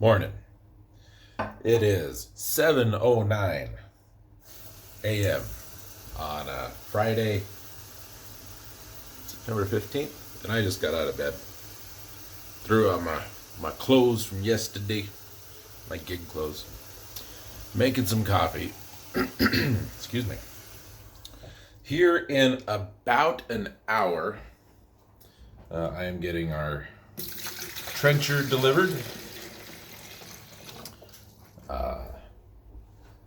Morning. It is 7:09 a.m. on Friday, September 15th, and I just got out of bed. Threw on my clothes from yesterday, my gig clothes, making some coffee. Excuse me. Here in about an hour, I am getting our trencher delivered.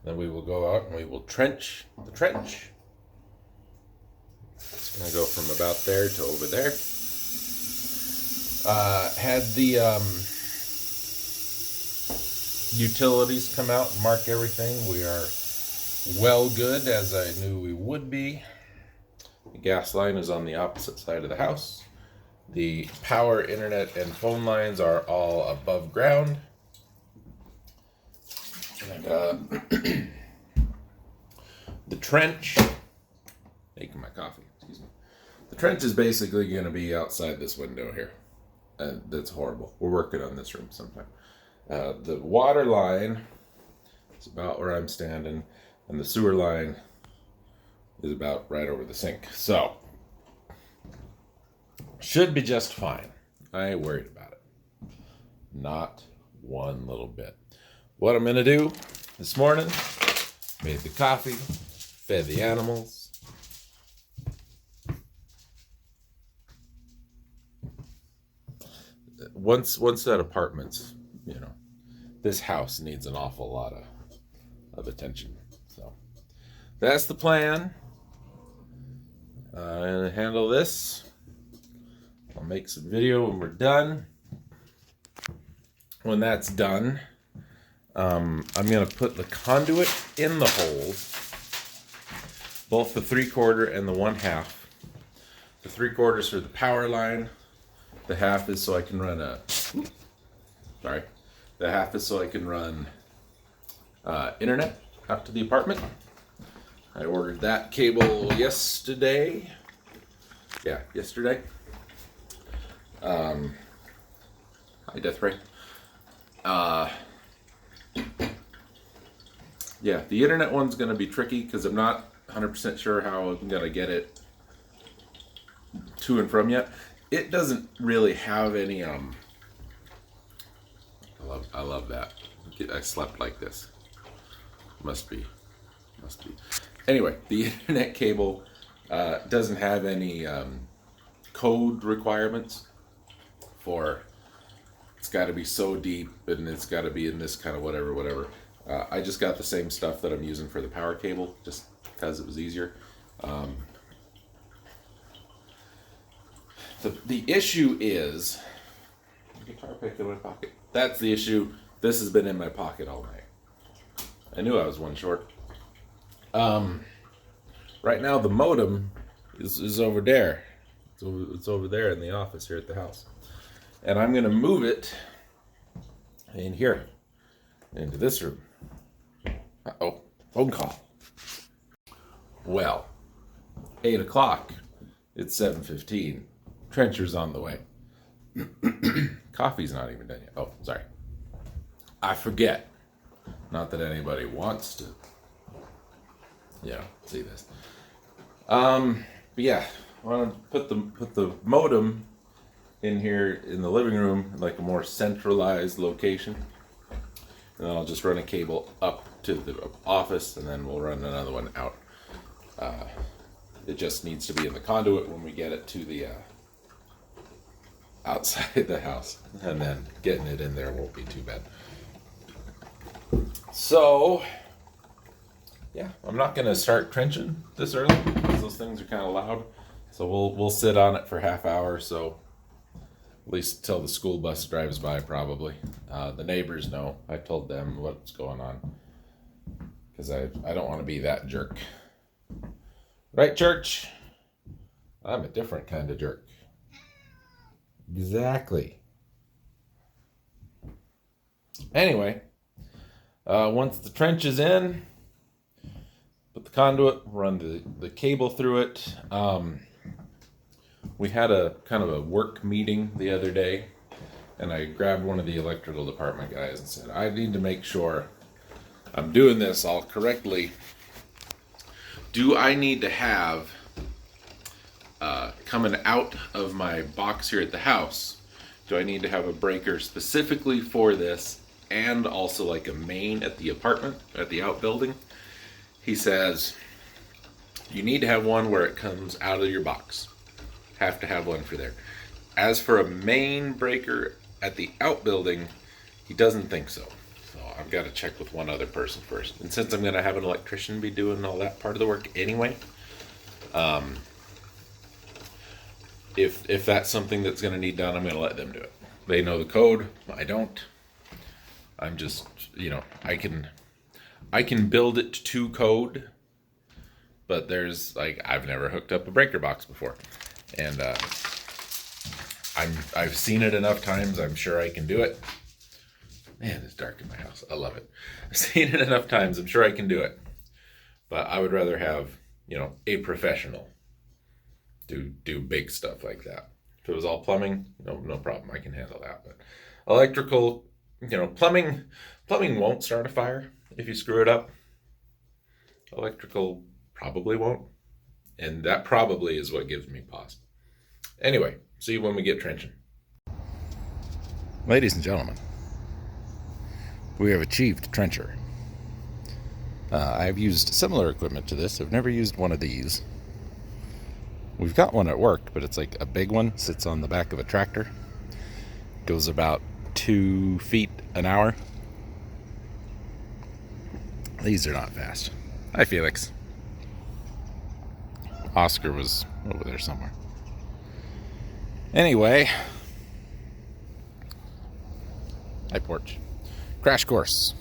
Then we will go out and we will trench the trench. It's going to go from about there to over there. Had the utilities come out and mark everything. We are well good, as I knew we would be. The gas line is on the opposite side of the house. The power, internet, and phone lines are all above ground. And the trench, making my coffee, excuse me. The trench is basically going to be outside this window here. That's horrible. We're working on this room sometime. The water line is about where I'm standing, and the sewer line is about right over the sink. So, should be just fine. I ain't worried about it. Not one little bit. What I'm going to do this morning, made the coffee, fed the animals. Once that apartment's, this house needs an awful lot of attention. So that's the plan. And handle this. I'll make some video when we're done. When that's done, I'm going to put the conduit in the holes, both the 3/4 and the 1/2. The 3/4 for the power line. The half is so I can run The half is so I can run internet out to the apartment. I ordered that cable yesterday. Yeah, yesterday. Hi, Deathray. Yeah, the internet one's going to be tricky because I'm not 100% sure how I'm going to get it to and from yet. It doesn't really have any, I love that. I slept like this. Must be. Anyway, the internet cable doesn't have any code requirements for it's got to be so deep and it's got to be in this kind of whatever. I just got the same stuff that I'm using for the power cable just because it was easier. The issue is guitar pick in my pocket. That's the issue. This has been in my pocket all night. I knew I was one short. Right now the modem is over there. It's over there in the office here at the house. And I'm going to move it in here, into this room. Uh-oh, phone call. Well, 8 o'clock, it's 7:15. Trencher's on the way. Coffee's not even done yet. Oh, sorry. I forget. Not that anybody wants to, see this. But yeah, I want to put the modem in here in the living room, like a more centralized location. And then I'll just run a cable up to the office, and then we'll run another one out. It just needs to be in the conduit when we get it to the outside the house, and then getting it in there won't be too bad. So, yeah, I'm not going to start trenching this early because those things are kind of loud. So we'll sit on it for half hour or so. At least till the school bus drives by, probably. The neighbors know. I told them what's going on. Because I don't want to be that jerk. Right, church? I'm a different kind of jerk. Exactly. Anyway, once the trench is in, put the conduit, run the cable through it. We had a kind of a work meeting the other day, and I grabbed one of the electrical department guys and said, I need to make sure I'm doing this all correctly. Do I need to have coming out of my box here at the house, do I need to have a breaker specifically for this and also like a main at the apartment, at the outbuilding? He says, you need to have one where it comes out of your box. Have to have one for there. As for a main breaker at the outbuilding, he doesn't think so. So I've got to check with one other person first. And since I'm going to have an electrician be doing all that part of the work anyway, if that's something that's going to need done, I'm going to let them do it. They know the code. I don't. I'm just, I can build it to code, but there's I've never hooked up a breaker box before, and I've seen it enough times. I'm sure I can do it. Man, it's dark in my house. I love it. I've seen it enough times. I'm sure I can do it, but I would rather have a professional do big stuff like that. If it was all plumbing, no problem. I can handle that. But electrical, plumbing won't start a fire if you screw it up. Electrical probably won't. And that probably is what gives me pause. Anyway, see you when we get trenching. Ladies and gentlemen, we have achieved trencher. I've used similar equipment to this. I've never used one of these. We've got one at work, but it's like a big one, sits on the back of a tractor. Goes about 2 feet an hour. These are not fast. Hi, Felix. Oscar was over there somewhere. Anyway. Hi, porch. Crash course.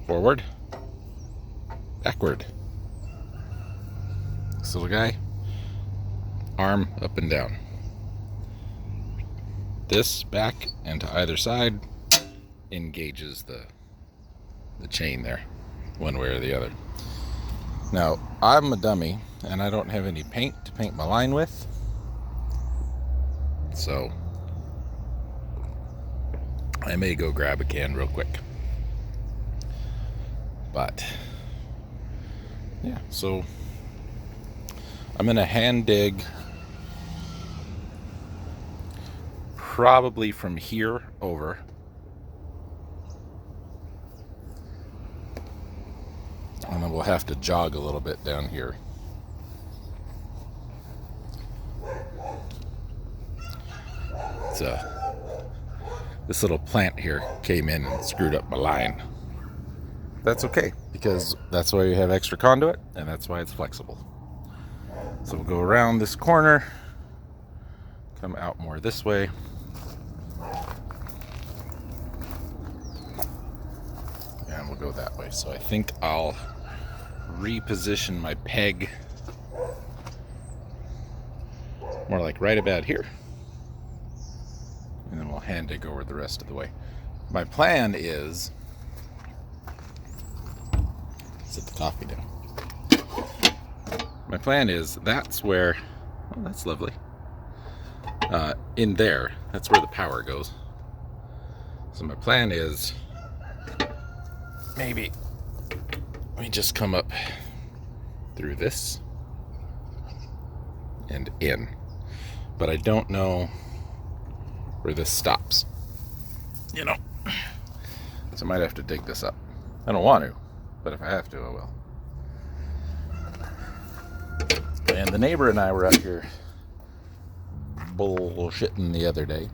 Forward. Backward. This little guy, arm up and down. This back and to either side engages the chain there, one way or the other. Now, I'm a dummy, and I don't have any paint to paint my line with. So, I may go grab a can real quick. But, yeah, so I'm going to hand dig probably from here over. And then we'll have to jog a little bit down here. This little plant here came in and screwed up my line. That's okay, because that's why you have extra conduit, and that's why it's flexible. So we'll go around this corner, come out more this way. And we'll go that way. So I think I'll reposition my peg more like right about here. And then we'll hand dig over the rest of the way. My plan is, set the coffee down. My plan is, that's where, oh, that's lovely. In there, that's where the power goes. So my plan is, maybe we just come up through this and in. But I don't know where this stops. So I might have to dig this up. I don't want to, but if I have to, I will. And the neighbor and I were out here bullshitting the other day.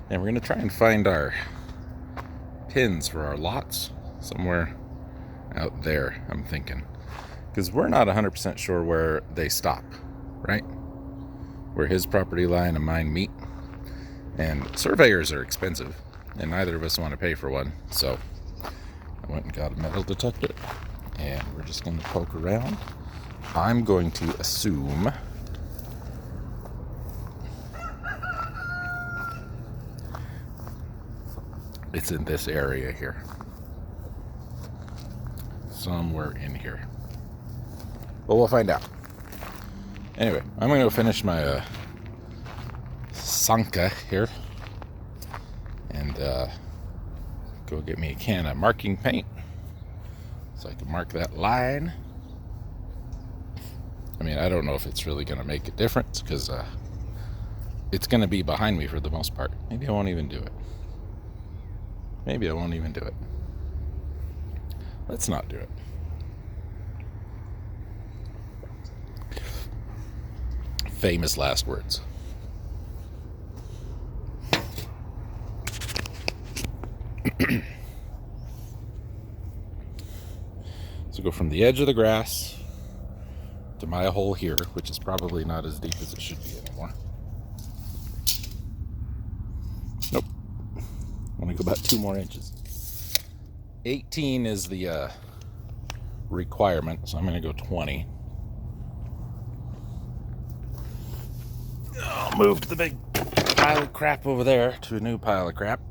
And we're going to try and find our pins for our lots somewhere out there, I'm thinking. Because we're not 100% sure where they stop, right? Where his property line and mine meet. And surveyors are expensive, and neither of us want to pay for one. So I went and got a metal detector, and we're just going to poke around. I'm going to assume it's in this area here. Somewhere in here. But we'll find out. Anyway, I'm going to go finish my Sanka here and go get me a can of marking paint so I can mark that line. I mean, I don't know if it's really going to make a difference because it's going to be behind me for the most part. Maybe I won't even do it. Let's not do it. Famous last words. So go from the edge of the grass to my hole here, which is probably not as deep as it should be anymore. Nope. I'm gonna go about 2 more inches. 18 is the requirement, so I'm gonna go 20. I'll move the big pile of crap over there to a new pile of crap.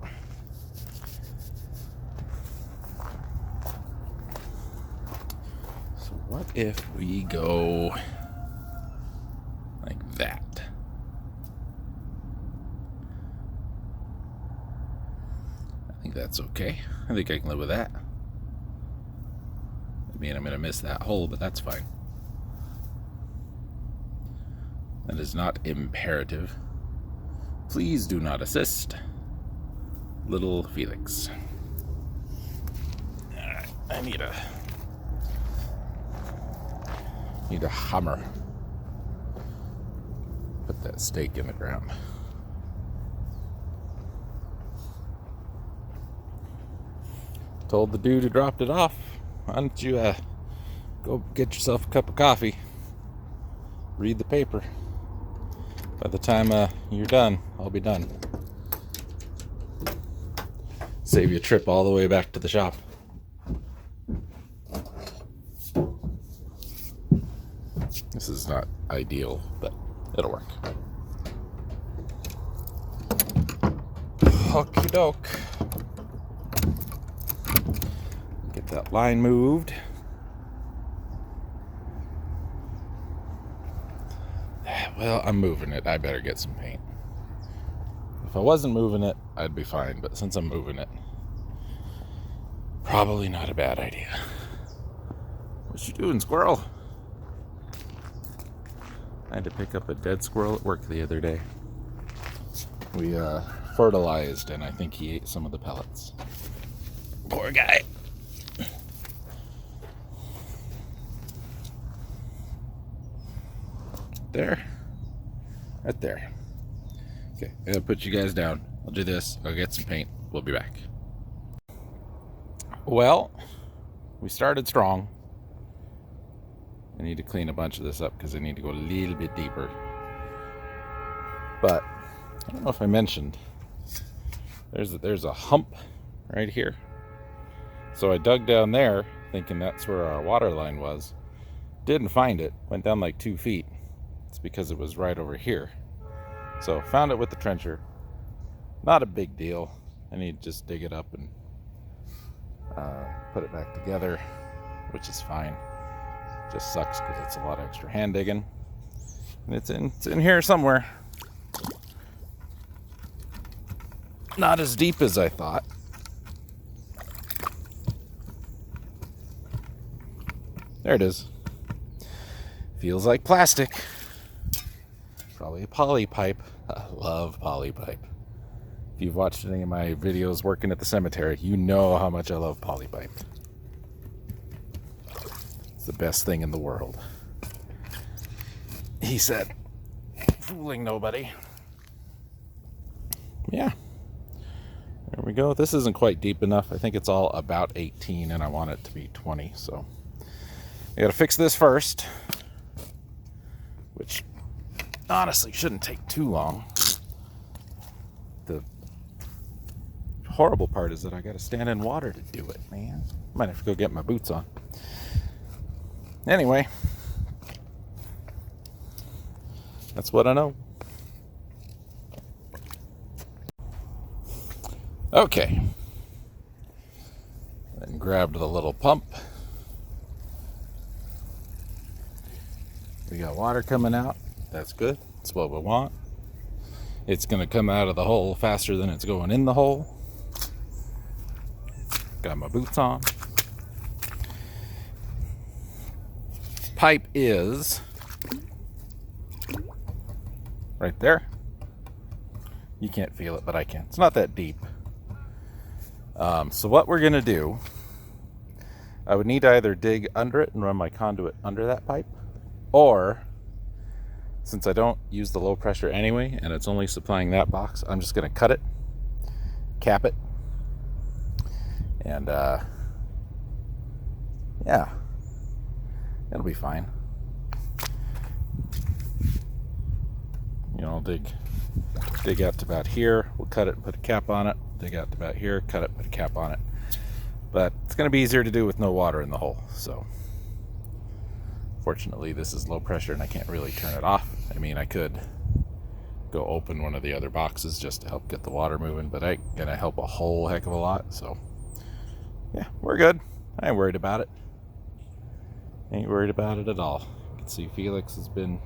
So what if we go like that? I think that's okay. I think I can live with that. I mean, I'm going to miss that hole, but that's fine. That is not imperative. Please do not assist, little Felix. Alright, I need a hammer. Put that stake in the ground. Told the dude who dropped it off, why don't you go get yourself a cup of coffee, read the paper. By the time you're done, I'll be done. Save you a trip all the way back to the shop. This is not ideal, but it'll work. Okie doke. Get that line moved. Well, I'm moving it. I better get some paint. If I wasn't moving it, I'd be fine. But since I'm moving it, probably not a bad idea. What you doing, squirrel? I had to pick up a dead squirrel at work the other day. We fertilized, and I think he ate some of the pellets. Poor guy. There. Right there. Okay, I'm gonna put you guys down. I'll do this. I'll get some paint. We'll be back. Well, we started strong. I need to clean a bunch of this up because I need to go a little bit deeper. But I don't know if I mentioned, there's a hump right here. So I dug down there thinking that's where our water line was. Didn't find it. Went down like 2 feet. It's because it was right over here. So found it with the trencher. Not a big deal. I need to just dig it up and put it back together, which is fine. Just sucks because it's a lot of extra hand digging. And it's in here somewhere. Not as deep as I thought. There it is. Feels like plastic. Probably a poly pipe. I love poly pipe. If you've watched any of my videos working at the cemetery, you know how much I love poly pipe. It's the best thing in the world. He said, fooling nobody. Yeah. There we go. This isn't quite deep enough. I think it's all about 18 and I want it to be 20. So I gotta fix this first, which honestly shouldn't take too long. The horrible part is that I gotta stand in water to do it, man. Might have to go get my boots on. Anyway, that's what I know. Okay. Then grabbed the little pump. We We got water coming out. That's good. That's what we want. It's going to come out of the hole faster than it's going in the hole. Got my boots on. Pipe is right there. You can't feel it, but I can. It's not that deep. So what we're going to do, I would need to either dig under it and run my conduit under that pipe, or since I don't use the low pressure anyway and it's only supplying that box, I'm just going to cut it, cap it, and yeah, it'll be fine. You know, dig out to about here, we'll cut it and put a cap on it, dig out to about here, cut it, put a cap on it. But it's going to be easier to do with no water in the hole. So fortunately this is low pressure and I can't really turn it off. I mean, I could go open one of the other boxes just to help get the water moving, but ain't gonna help a whole heck of a lot. So yeah, we're good. I ain't worried about it. Ain't worried about it at all. You can see Felix has been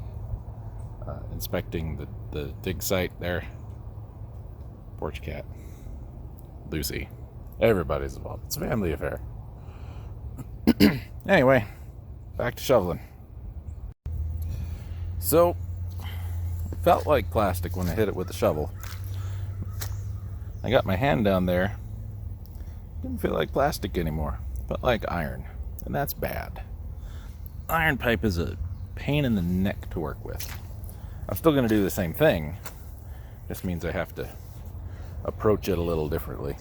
inspecting the dig site there. Porch cat, Lucy, everybody's involved. It's a family affair. Anyway, back to shoveling. So it felt like plastic when I hit it with the shovel. I got my hand down there, didn't feel like plastic anymore. It felt like iron, and that's bad. Iron pipe is a pain in the neck to work with. I'm still going to do the same thing. Just means I have to approach it a little differently.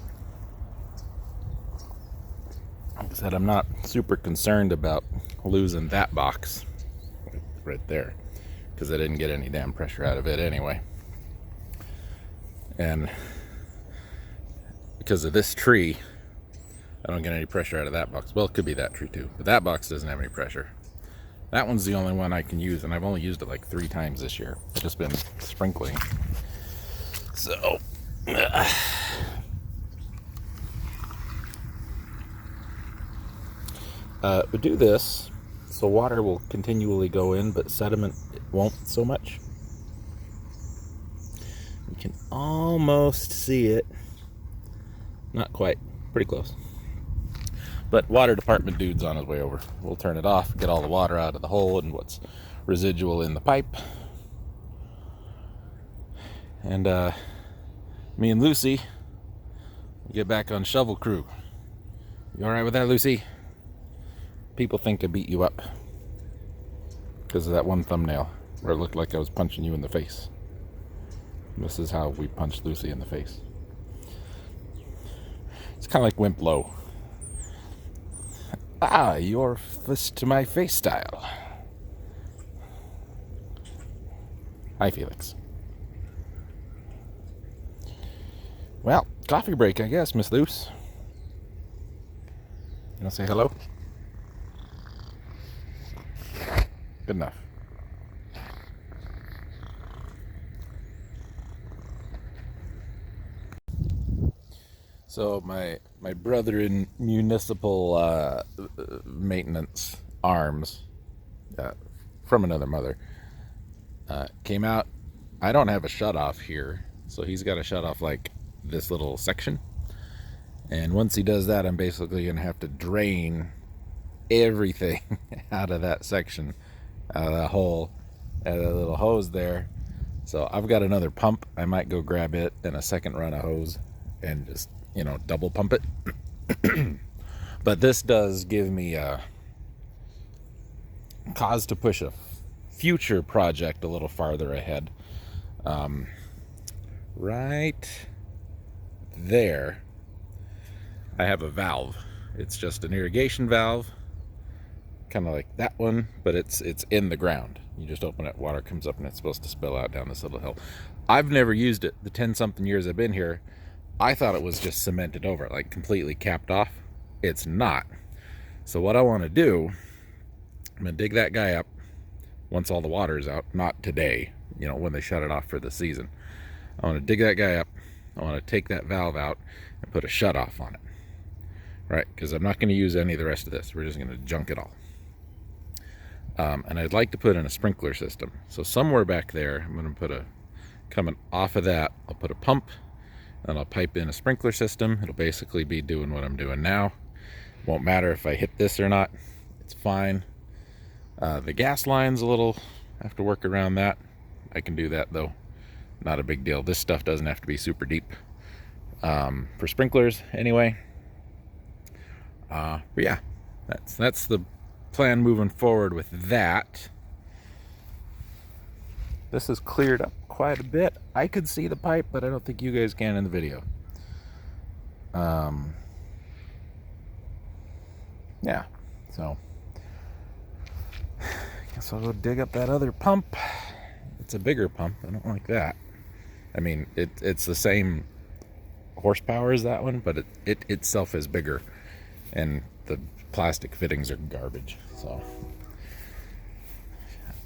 Like I said, I'm not super concerned about losing that box right there, because I didn't get any damn pressure out of it anyway. And because of this tree, I don't get any pressure out of that box. Well, it could be that tree too, but that box doesn't have any pressure. That one's the only one I can use, and I've only used it like 3 times this year. I've just been sprinkling. So we do this so water will continually go in, but sediment it won't so much. You can almost see it. Not quite. Pretty close. But water department dude's on his way over. We'll turn it off, get all the water out of the hole and what's residual in the pipe. And me and Lucy get back on shovel crew. You alright with that, Lucy? People think I beat you up because of that one thumbnail where it looked like I was punching you in the face. This is how we punched Lucy in the face. It's kind of like Wimp Low. Ah, your fist to my face style. Hi, Felix. Well, coffee break, I guess, Miss Luce. You want to say hello? Good enough. So my brother in municipal maintenance arms from another mother came out. I don't have a shut off here, so he's got to shut off like this little section. And once he does that, I'm basically gonna have to drain everything out of that section, out of that hole, out of that little hose there. So I've got another pump. I might go grab it and a second run of hose and just, you know, double pump it. But this does give me a cause to push a future project a little farther ahead. Right there I have a valve. It's just an irrigation valve, kind of like that one, but it's in the ground. You just open it, water comes up, and it's supposed to spill out down this little hill. I've never used it the 10-something years I've been here. I thought it was just cemented over, like completely capped off. It's not. So what I want to do, I'm going to dig that guy up once all the water is out. Not today, you know, when they shut it off for the season. I want to dig that guy up. I want to take that valve out and put a shut off on it. Right? Because I'm not going to use any of the rest of this. We're just going to junk it all. And I'd like to put in a sprinkler system. So somewhere back there, I'm going to put coming off of that, I'll put a pump, and I'll pipe in a sprinkler system. It'll basically be doing what I'm doing now. Won't matter if I hit this or not. It's fine. The gas line's a little, I have to work around that. I can do that though. Not a big deal. This stuff doesn't have to be super deep. For sprinklers anyway. But yeah, that's the plan moving forward with that. This is cleared up quite a bit. I could see the pipe, but I don't think you guys can in the video. Yeah, so I guess I'll go dig up that other pump. It's a bigger pump. I don't like that. I mean, it's the same horsepower as that one, but it itself is bigger, and the plastic fittings are garbage. So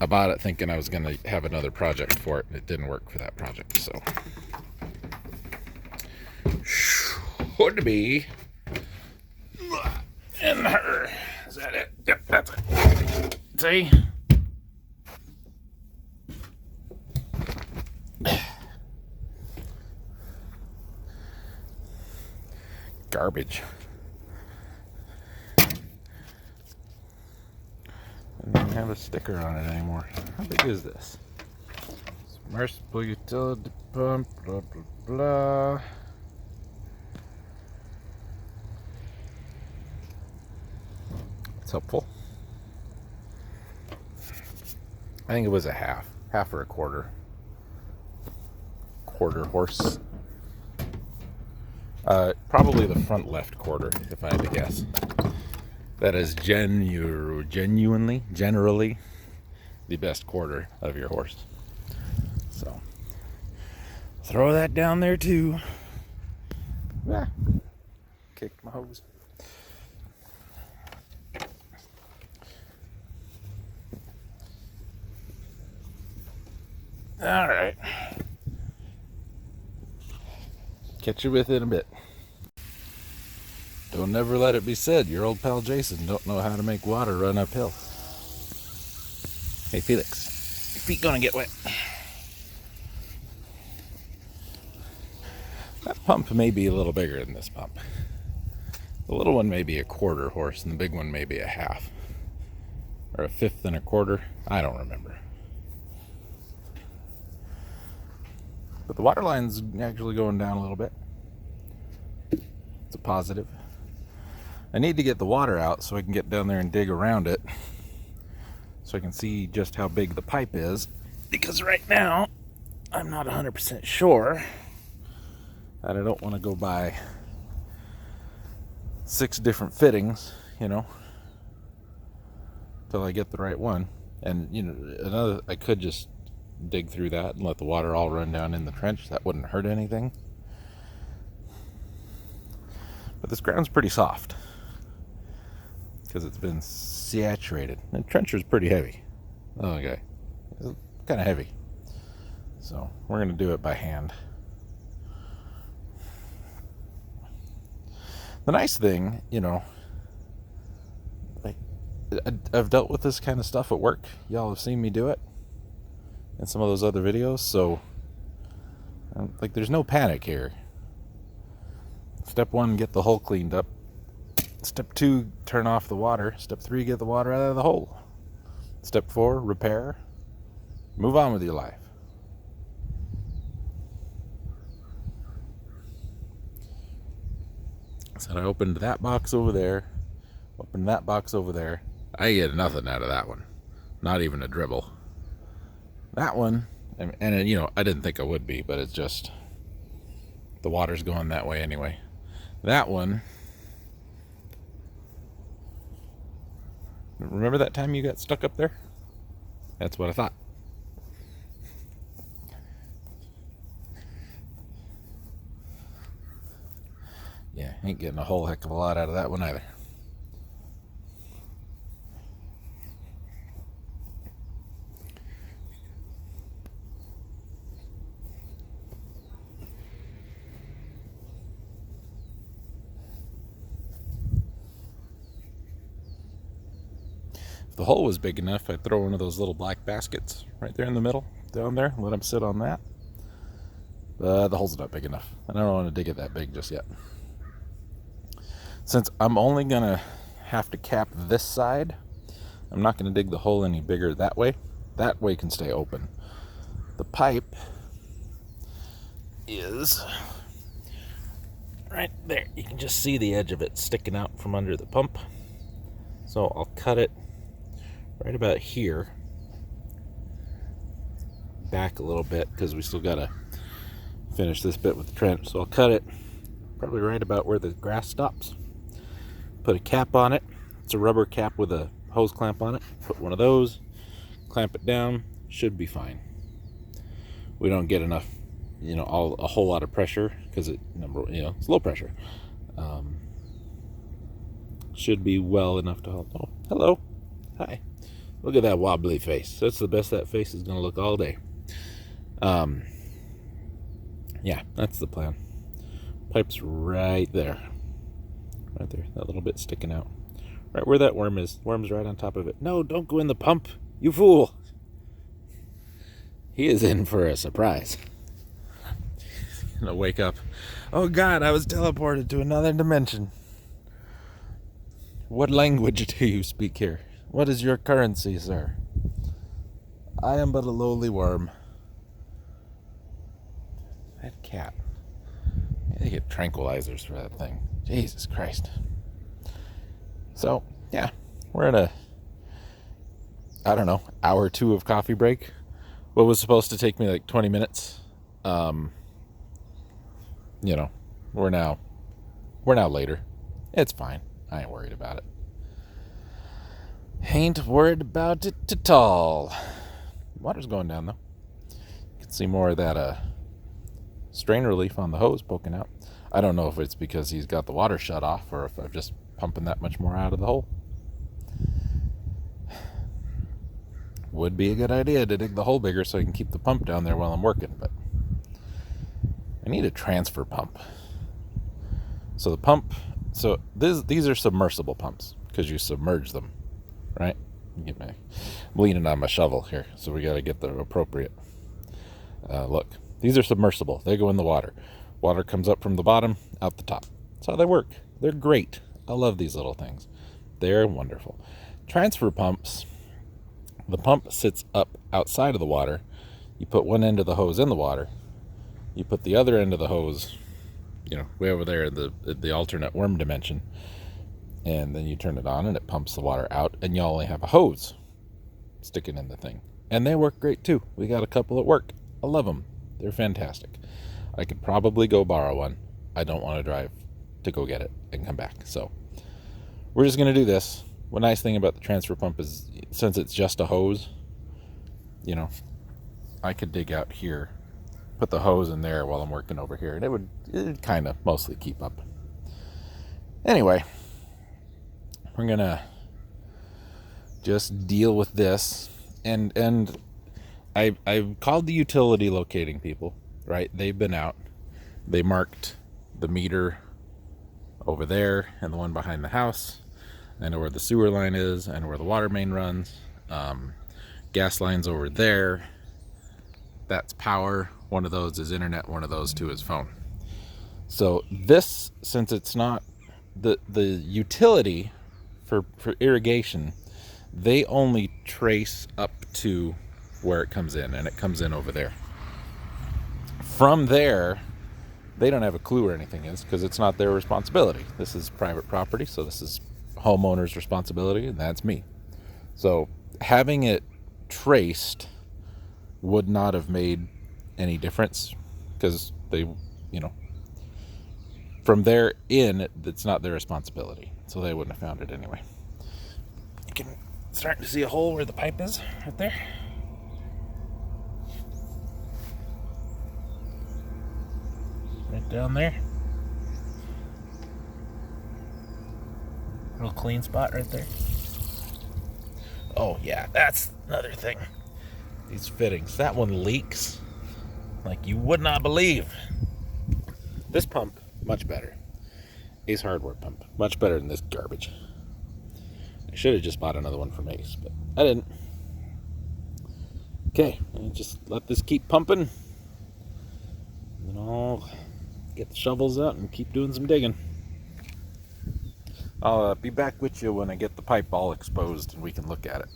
I bought it thinking I was going to have another project for it, and it didn't work for that project. So should be in her. Is that it? Yep, that's it. See? Garbage. I don't have a sticker on it anymore. How big is this? Submersible utility pump, blah, blah, blah. It's helpful. I think it was a half or a quarter horse. Probably the front left quarter, if I had to guess. That is generally the best quarter of your horse. So throw that down there too. Ah, kicked my hose. All right. Catch you with it in a bit. Don't never let it be said your old pal Jason don't know how to make water run uphill. Hey Felix, your feet gonna get wet. That pump may be a little bigger than this pump. The little one may be a quarter horse and the big one may be a half. Or a fifth and a quarter. I don't remember. But the water line's actually going down a little bit. It's a positive. I need to get the water out so I can get down there and dig around it so I can see just how big the pipe is, because right now I'm not 100% sure, and I don't want to go buy 6 different fittings, till I get the right one. And I could just dig through that and let the water all run down in the trench. That wouldn't hurt anything. But this ground's pretty soft because it's been saturated. And the trencher's pretty heavy. Okay. It's kind of heavy. So we're going to do it by hand. The nice thing, I've dealt with this kind of stuff at work. Y'all have seen me do it in some of those other videos. So, there's no panic here. Step 1, get the hole cleaned up. Step 2, turn off the water. Step 3, get the water out of the hole. Step 4, repair. Move on with your life. So I opened that box over there. Opened that box over there. I get nothing out of that one. Not even a dribble. That one, and I didn't think I would be, but it's just the water's going that way anyway. That one, remember that time you got stuck up there? That's what I thought. Yeah, ain't getting a whole heck of a lot out of that one either. If the hole was big enough, I'd throw one of those little black baskets right there in the middle, down there, let them sit on that. But the hole's not big enough. I don't want to dig it that big just yet. Since I'm only gonna have to cap this side, I'm not gonna dig the hole any bigger that way. That way can stay open. The pipe is right there. You can just see the edge of it sticking out from under the pump. So I'll cut it right about here, back a little bit, because we still gotta finish this bit with the trench. So I'll cut it probably right about where the grass stops. Put a cap on it. It's a rubber cap with a hose clamp on it. Put one of those, clamp it down, should be fine. We don't get enough, a whole lot of pressure, because it's low pressure. Should be well enough to hold. Oh, hello. Hi. Look at that wobbly face. That's the best that face is going to look all day. Yeah, that's the plan. Pipe's right there. Right there. That little bit sticking out. Right where that worm is. Worm's right on top of it. No, don't go in the pump. You fool. He is in for a surprise. He's going to wake up. Oh, God, I was teleported to another dimension. What language do you speak here? What is your currency, sir? I am but a lowly worm. That cat. They get tranquilizers for that thing. Jesus Christ. So, yeah, we're in hour or two of coffee break. What was supposed to take me like 20 minutes. We're now later. It's fine. I ain't worried about it. Ain't worried about it at all. Water's going down though. You can see more of that strain relief on the hose poking out. I don't know if it's because he's got the water shut off or if I'm just pumping that much more out of the hole. Would be a good idea to dig the hole bigger so I can keep the pump down there while I'm working, but I need a transfer pump. So the pump, these are submersible pumps because you submerge them, right? I'm leaning on my shovel here, so we got to get the appropriate look. These are submersible. They go in the water. Water comes up from the bottom, out the top. That's how they work. They're great. I love these little things. They're wonderful. Transfer pumps, the pump sits up outside of the water. You put one end of the hose in the water. You put the other end of the hose, way over there in the alternate worm dimension. And then you turn it on and it pumps the water out, and you only have a hose sticking in the thing. And they work great too. We got a couple at work. I love them. They're fantastic. I could probably go borrow one. I don't want to drive to go get it and come back. So we're just going to do this. One nice thing about the transfer pump is, since it's just a hose, I could dig out here, put the hose in there while I'm working over here, and it would kind of mostly keep up. Anyway, we're going to just deal with this. And I've called the utility locating people, right? They've been out. They marked the meter over there and the one behind the house. I know where the sewer line is. I know where the water main runs. Gas line's over there. That's power. One of those is internet. One of those two is phone. So this, since it's not the utility for irrigation, they only trace up to where it comes in, and it comes in over there. From there, they don't have a clue where anything is because it's not their responsibility. This is private property, so this is homeowner's responsibility, and that's me. So having it traced would not have made any difference because they, from there in, it's not their responsibility. So they wouldn't have found it anyway. You can start to see a hole where the pipe is right there. Right down there. Real clean spot right there. Oh yeah, that's another thing. These fittings. That one leaks like you would not believe. This pump, much better. Ace Hardware pump. Much better than this garbage. I should have just bought another one from Ace, but I didn't. Okay, just let this keep pumping. And I'll get the shovels out and keep doing some digging. I'll be back with you when I get the pipe all exposed and we can look at it.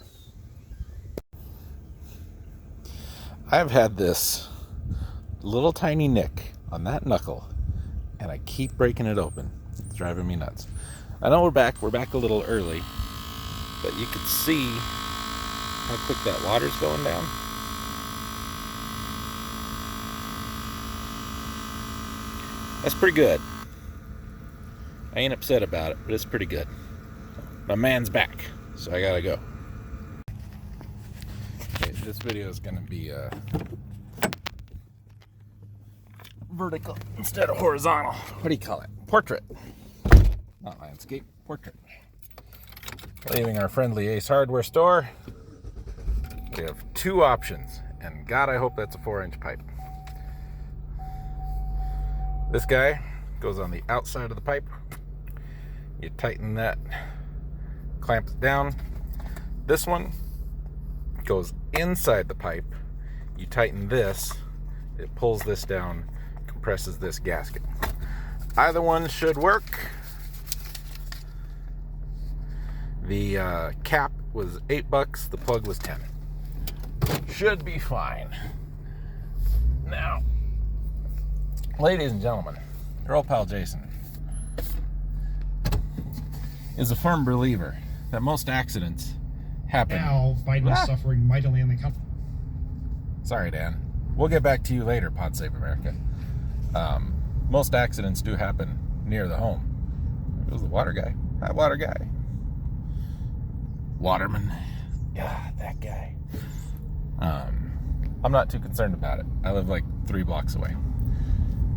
I've had this little tiny nick on that knuckle, and I keep breaking it open. It's driving me nuts. I know we're back a little early, but you could see how quick that water's going down. That's pretty good. I ain't upset about it, but it's pretty good. My man's back, so I gotta go. Okay, this video is gonna be vertical instead of horizontal. What do you call it? Portrait. Not landscape, portrait. Leaving our friendly Ace Hardware store. We have two options, and God, I hope that's a 4-inch pipe. This guy goes on the outside of the pipe. You tighten that, clamp it down. This one goes inside the pipe. You tighten this, it pulls this down, compresses this gasket. Either one should work. The cap was $8, the plug was 10. Should be fine. Now, ladies and gentlemen, your old pal Jason is a firm believer that most accidents happen. Now, Biden is suffering mightily in the country. Sorry, Dan. We'll get back to you later, Pod Save America. Most accidents do happen near the home. It was the water guy. That water guy. Waterman. Yeah, that guy. I'm not too concerned about it. I live like 3 blocks away.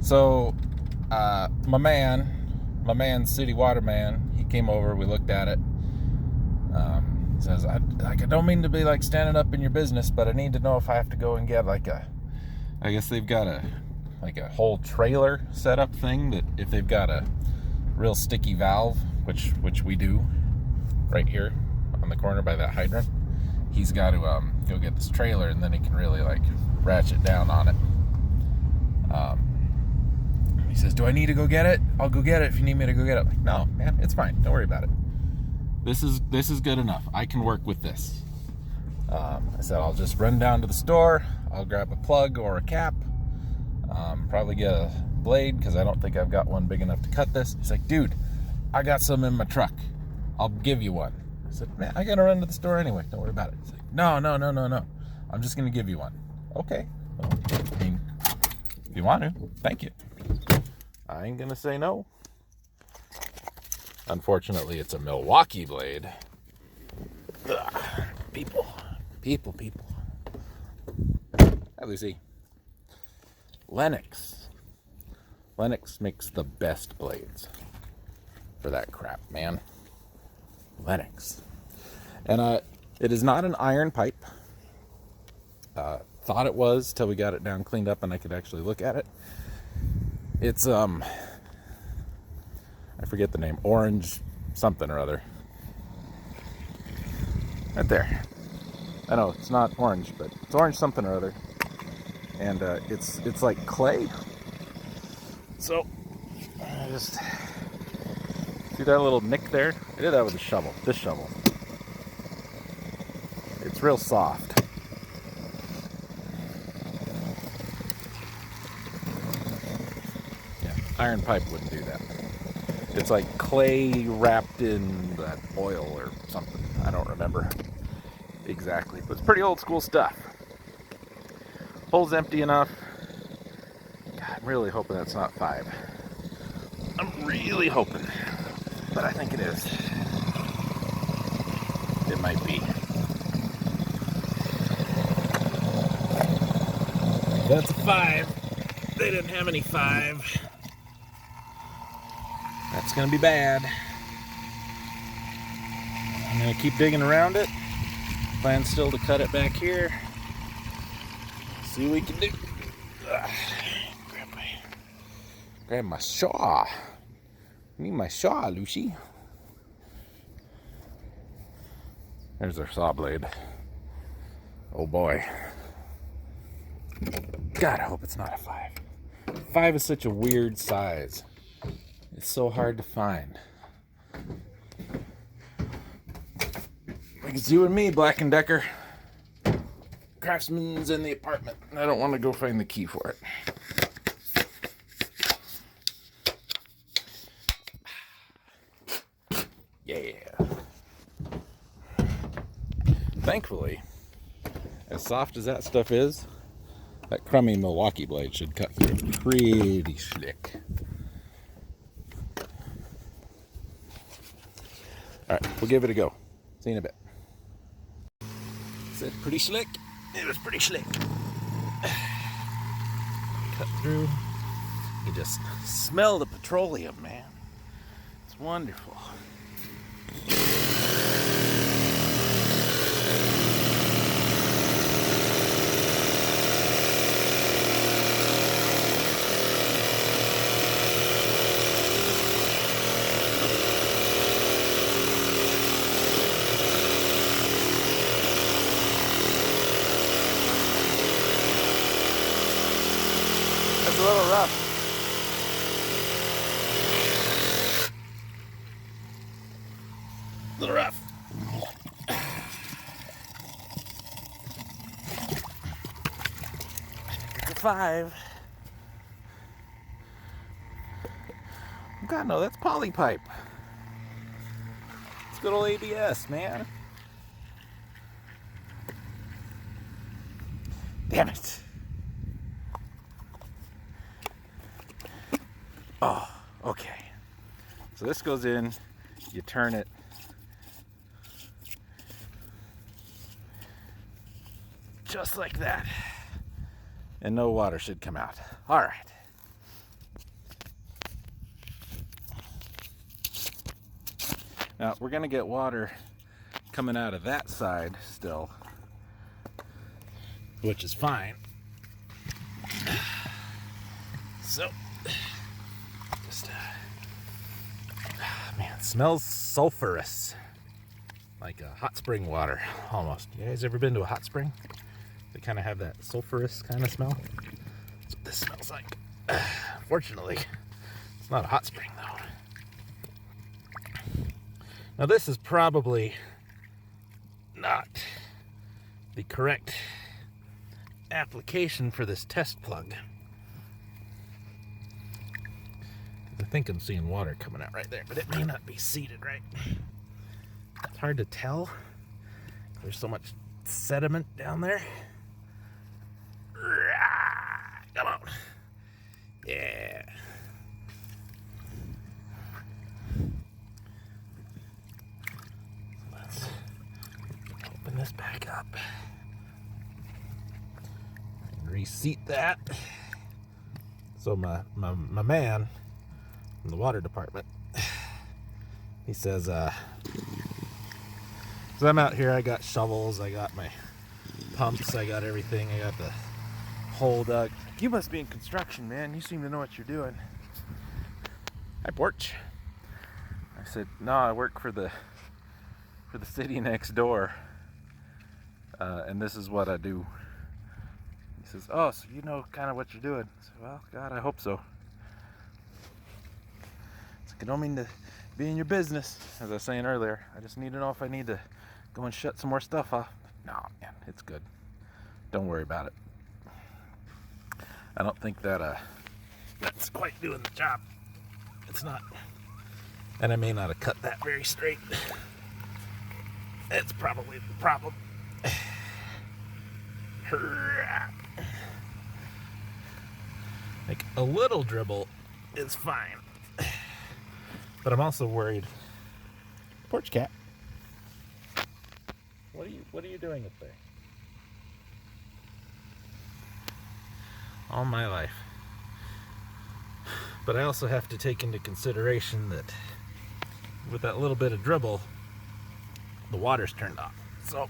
So, my man, city water man, he came over, we looked at it. Says, I don't mean to be like standing up in your business, but I need to know if I have to go and get I guess they've got a whole trailer setup thing that if they've got a real sticky valve, which we do right here on the corner by that hydrant, he's got to go get this trailer, and then he can really like ratchet down on it. He says, do I need to go get it? I'll go get it if you need me to go get it. I'm like, no, man, it's fine. Don't worry about it. This is good enough. I can work with this. I said, I'll just run down to the store. I'll grab a plug or a cap. Probably get a blade, because I don't think I've got one big enough to cut this. He's like, dude, I got some in my truck. I'll give you one. I said, man, I gotta run to the store anyway. Don't worry about it. He's like, no. I'm just gonna give you one. Okay. Well, I mean, if you want to, thank you. I ain't gonna say no. Unfortunately, it's a Milwaukee blade. Ugh. People. Hi, Lucy. Lennox makes the best blades for that crap, man. Lennox. And it is not an iron pipe. Thought it was till we got it down cleaned up and I could actually look at it. It's I forget the name, orange something or other. Right there. I know it's not orange, but it's orange something or other. And it's like clay. So I just see that little nick there? I did that with a shovel. This shovel. It's real soft. Yeah, iron pipe wouldn't do that. It's like clay wrapped in that oil or something. I don't remember exactly, but it's pretty old school stuff. Hole's empty enough. God, I'm really hoping that's not 5. I'm really hoping, but I think it is. It might be. That's a 5. They didn't have any 5. That's gonna be bad. I'm gonna keep digging around it. Plan still to cut it back here. See what we can do. Grab my saw. I need my saw, Lucy. There's our saw blade. Oh boy. God, I hope it's not a 5. 5 is such a weird size. It's so hard to find. Like it's you and me, Black & Decker. Craftsman's in the apartment. I don't want to go find the key for it. Yeah. Thankfully, as soft as that stuff is, that crummy Milwaukee blade should cut through it pretty slick. Alright, we'll give it a go. See you in a bit. Said pretty slick. It was pretty slick. Cut through. You just smell the petroleum, man. It's wonderful. It's a little rough. A little rough. It's a 5. God, no, that's poly pipe. It's good old ABS, man. Damn it. Oh, okay. So this goes in, you turn it. Just like that. And no water should come out. All right. Now we're gonna get water coming out of that side still, which is fine. So, just, man, it smells sulfurous. Like hot spring water, almost. You guys ever been to a hot spring? They kind of have that sulfurous kind of smell. That's what this smells like. Fortunately, it's not a hot spring though. Now this is probably not the correct application for this test plug. I think I'm seeing water coming out right there, but it may not be seated right. It's hard to tell. There's so much sediment down there. Come on. Yeah. Let's open this back up. And reseat that. So my man from the water department, he says, so I'm out here, I got shovels, I got my pumps, I got everything, I got the hole dug. You must be in construction, man. You seem to know what you're doing. Hi, Porch. I said, no, I work for the city next door, and this is what I do. He says, oh, so you know kind of what you're doing. I said, well, God, I hope so. I don't mean to be in your business, as I was saying earlier. I just need to know if I need to go and shut some more stuff off. No, man, it's good. Don't worry about it. I don't think that's quite doing the job. It's not. And I may not have cut that very straight. That's probably the problem. Like a little dribble is fine. But I'm also worried. Porch cat. What are you doing up there? All my life. But I also have to take into consideration that with that little bit of dribble, the water's turned off. So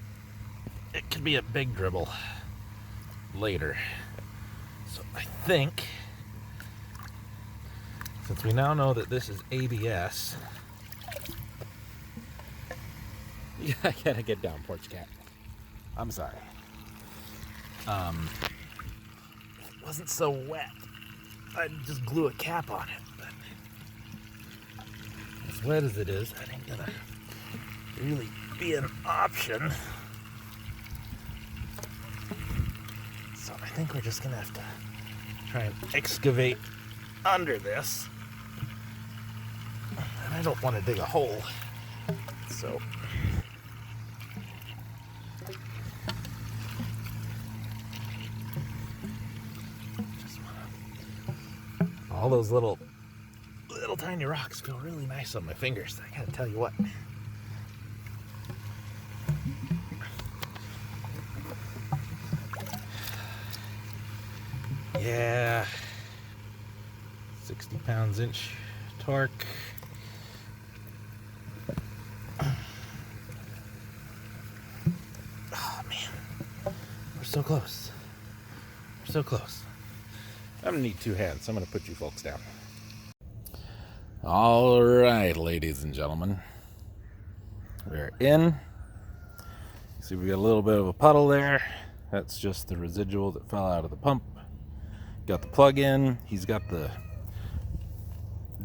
it could be a big dribble later. So I think, since we now know that this is ABS, Yeah, I gotta get down, porch cat. I'm sorry. If it wasn't so wet, I'd just glue a cap on it, but as wet as it is, that ain't gonna really be an option. So I think we're just gonna have to try and excavate under this. And I don't want to dig a hole, so just wanna, all those little tiny rocks feel really nice on my fingers, I gotta tell you what. Yeah, 60 pounds inch torque. Oh man, we're so close. We're so close. I'm gonna need two hands, so I'm gonna put you folks down. All right, ladies and gentlemen, we're in. See, we got a little bit of a puddle there. That's just the residual that fell out of the pump. Got the plug in. He's got the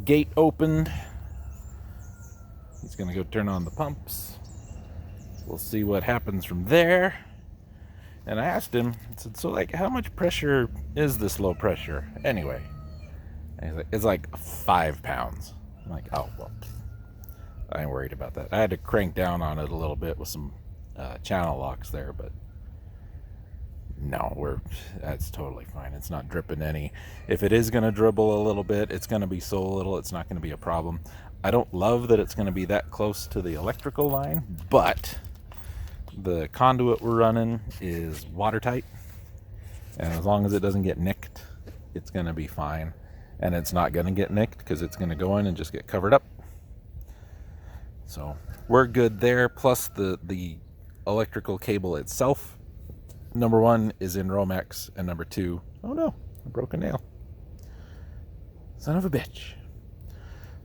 gate opened. He's gonna go turn on the pumps. We'll see what happens from there. And I asked him, I said, so like, how much pressure is this low pressure anyway? And he's like, it's like 5 pounds. I'm like, oh, well, I ain't worried about that. I had to crank down on it a little bit with some channel locks there, but no, that's totally fine. It's not dripping any. If it is going to dribble a little bit, it's going to be so little, it's not going to be a problem. I don't love that it's going to be that close to the electrical line, but the conduit we're running is watertight, and as long as it doesn't get nicked, it's going to be fine. And it's not going to get nicked because it's going to go in and just get covered up. So we're good there. Plus the electrical cable itself, number 1 is in Romex, and number 2, oh no, I broke a nail. Son of a bitch.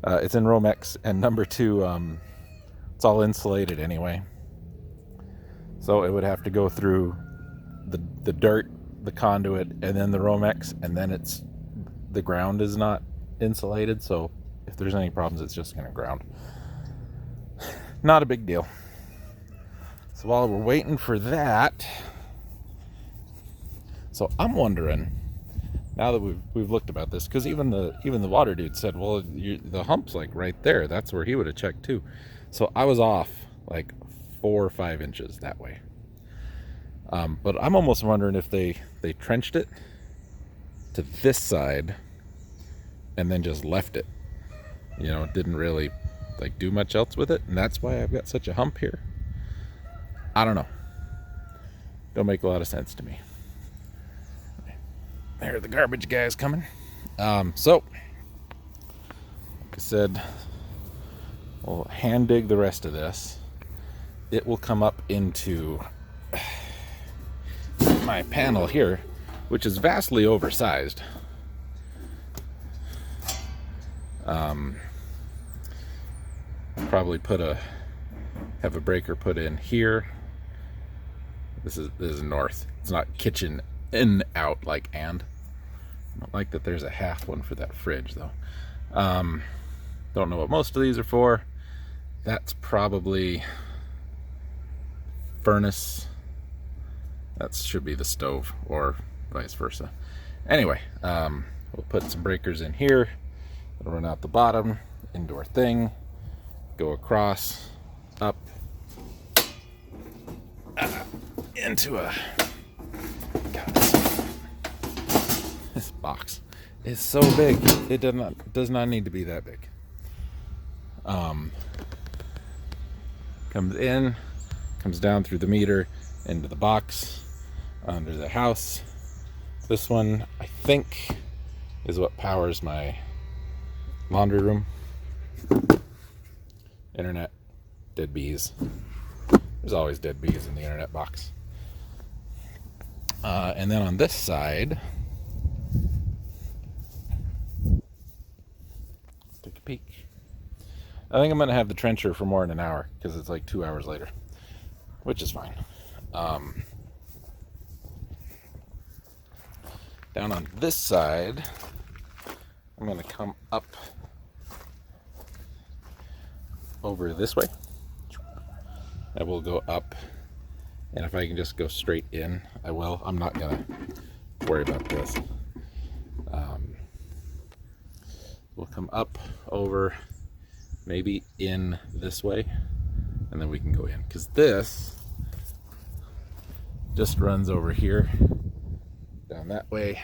It's in Romex, and number 2, it's all insulated anyway. So it would have to go through the dirt, the conduit, and then the Romex, and then the ground is not insulated. So if there's any problems, it's just going to ground. Not a big deal. So while we're waiting for that, so I'm wondering, now that we've looked about this, because even the water dude said, well, the hump's like right there. That's where he would have checked too. So I was off like 4 or 5 inches that way. But I'm almost wondering if they trenched it to this side and then just left it. You know, didn't really like do much else with it, and that's why I've got such a hump here. I don't know. Don't make a lot of sense to me. There, the garbage guys coming. So, like I said, we'll hand dig the rest of this. It will come up into my panel here, which is vastly oversized. Probably have a breaker put in here. This is north. It's not kitchen in out like and. I don't like that there's a half one for that fridge though. Don't know what most of these are for. That's probably furnace. That should be the stove, or vice versa. Anyway, we'll put some breakers in here. It'll run out the bottom, indoor thing, go across, up, into a... God, this box is so big. It does not need to be that big. Comes in, comes down through the meter into the box under the house. This one, I think, is what powers my laundry room. Internet, dead bees. There's always dead bees in the internet box. And then on this side, let's take a peek. I think I'm going to have the trencher for more than an hour because it's like 2 hours later. which is fine. Down on this side, I'm going to come up over this way. I will go up, and if I can just go straight in, I will. I'm not going to worry about this. We'll come up, over, maybe in this way, and then we can go in. Because this just runs over here, down that way,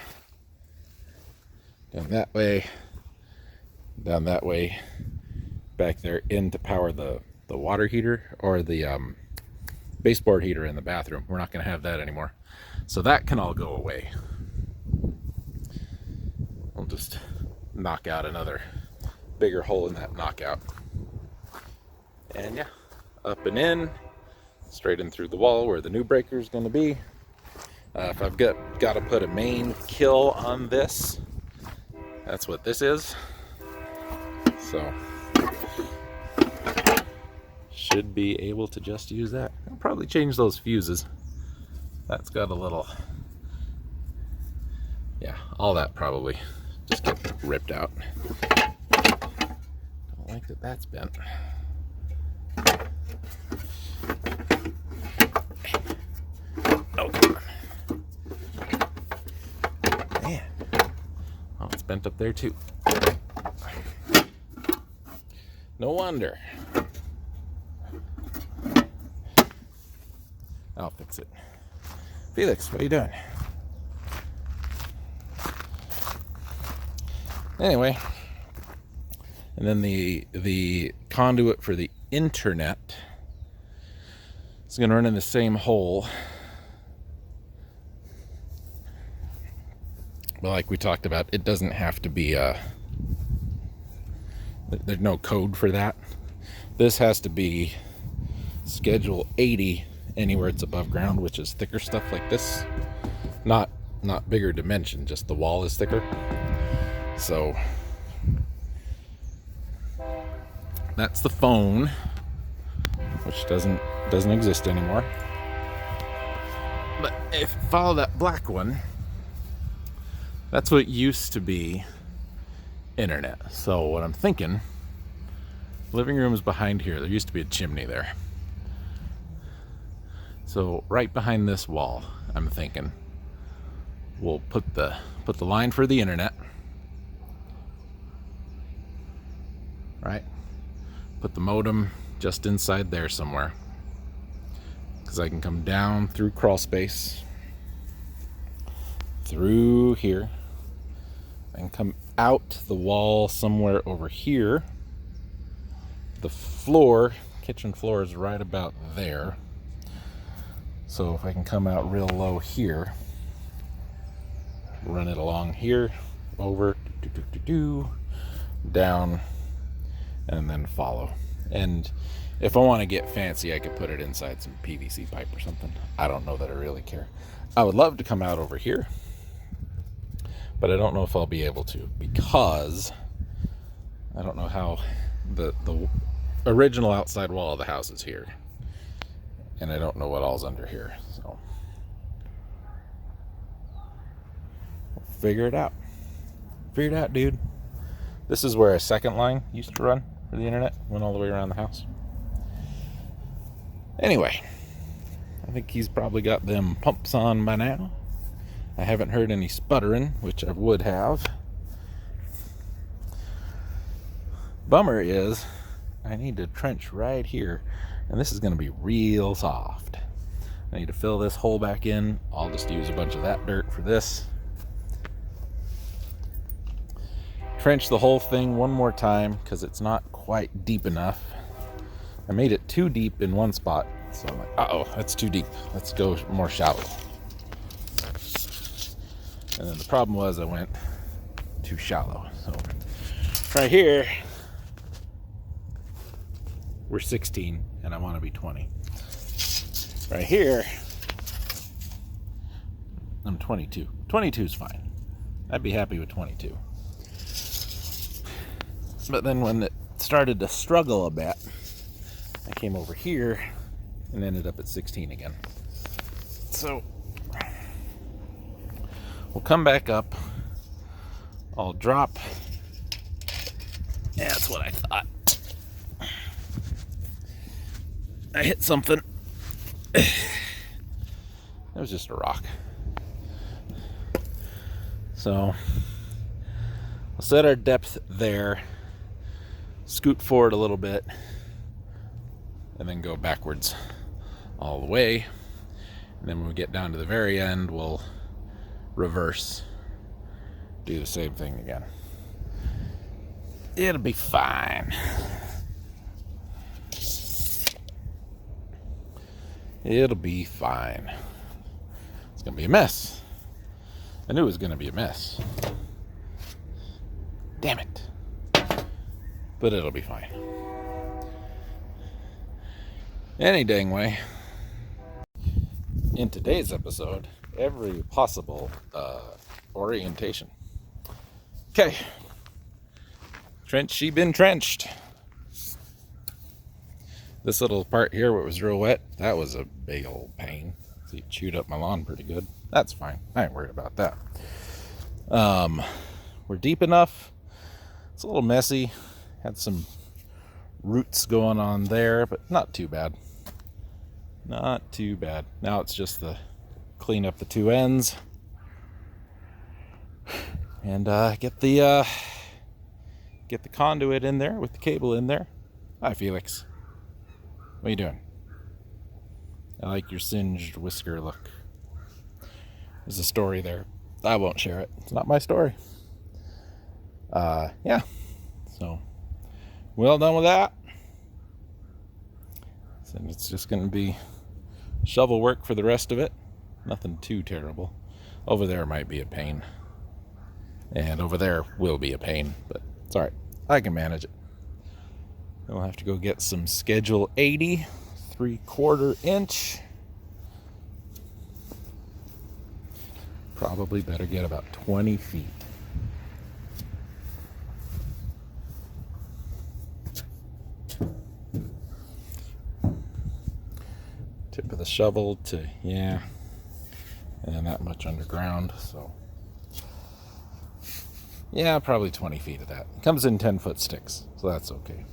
down that way, down that way, back there in to power the water heater or the baseboard heater in the bathroom. We're not going to have that anymore. So that can all go away. We'll just knock out another bigger hole in that knockout. And yeah, up and in, straight in through the wall where the new breaker is going to be. If I've got to put a main kill on this, that's what this is. So should be able to just use that. I'll probably change those fuses. That's got a little, yeah, all that probably just get ripped out. Don't like that that's bent. Oh, come on. Man. Oh, it's bent up there too. No wonder. I'll fix it. Felix, what are you doing? Anyway, and then the conduit for the internet is going to run in the same hole. But like we talked about, it doesn't have to be there's no code for that. This has to be schedule 80 anywhere it's above ground, which is thicker stuff like this. Not bigger dimension, just the wall is thicker. So that's the phone, which doesn't exist anymore. But if you follow that black one, that's what used to be internet. So what I'm thinking, living room is behind here. There used to be a chimney there. So right behind this wall, I'm thinking we'll put the line for the internet. Right? Put the modem just inside there somewhere. Because I can come down through crawl space, through here, and come out the wall somewhere over here. The floor, kitchen floor, is right about there. So if I can come out real low here, run it along here, over, down, and then follow. And if I want to get fancy, I could put it inside some PVC pipe or something. I don't know that I really care. I would love to come out over here, but I don't know if I'll be able to, because I don't know how the original outside wall of the house is here, and I don't know what all's under here. So we'll figure it out. Figure it out, dude. This is where a second line used to run for the internet, went all the way around the house. Anyway, I think he's probably got them pumps on by now. I haven't heard any sputtering, which I would have. Bummer is I need to trench right here, and this is going to be real soft. I need to fill this hole back in. I'll just use a bunch of that dirt for this. Trench the whole thing one more time because it's not quite deep enough. I made it too deep in one spot, so I'm like, uh-oh, that's too deep. Let's go more shallow. And then the problem was I went too shallow. So right here, we're 16 and I want to be 20. Right here, I'm 22. 22 is fine. I'd be happy with 22. But then when it started to struggle a bit, I came over here and ended up at 16 again. So we'll come back up. I'll drop. Yeah, that's what I thought. I hit something. It was just a rock. So we'll set our depth there, scoot forward a little bit, and then go backwards all the way. And then when we get down to the very end, we'll reverse, do the same thing again. It'll be fine. It'll be fine. It's gonna be a mess. I knew it was gonna be a mess. Damn it. But it'll be fine. Any dang way. In today's episode, every possible orientation. Okay. Trench, she been trenched. This little part here where it was real wet, that was a big old pain. So it chewed up my lawn pretty good. That's fine. I ain't worried about that. We're deep enough. It's a little messy. Had some roots going on there, but not too bad. Not too bad. Now it's just the clean up the two ends and get the conduit in there with the cable in there. Hi, Felix. What are you doing? I like your singed whisker look. There's a story there. I won't share it. It's not my story. Yeah. So, well done with that. So it's just going to be shovel work for the rest of it. Nothing too terrible. Over there might be a pain. And over there will be a pain. But it's alright. I can manage it. We'll have to go get some Schedule 80 3/4 inch. Probably better get about 20 feet. Tip of the shovel to, yeah, and that much underground, so yeah, probably 20 feet of that. It comes in 10-foot sticks, so that's okay.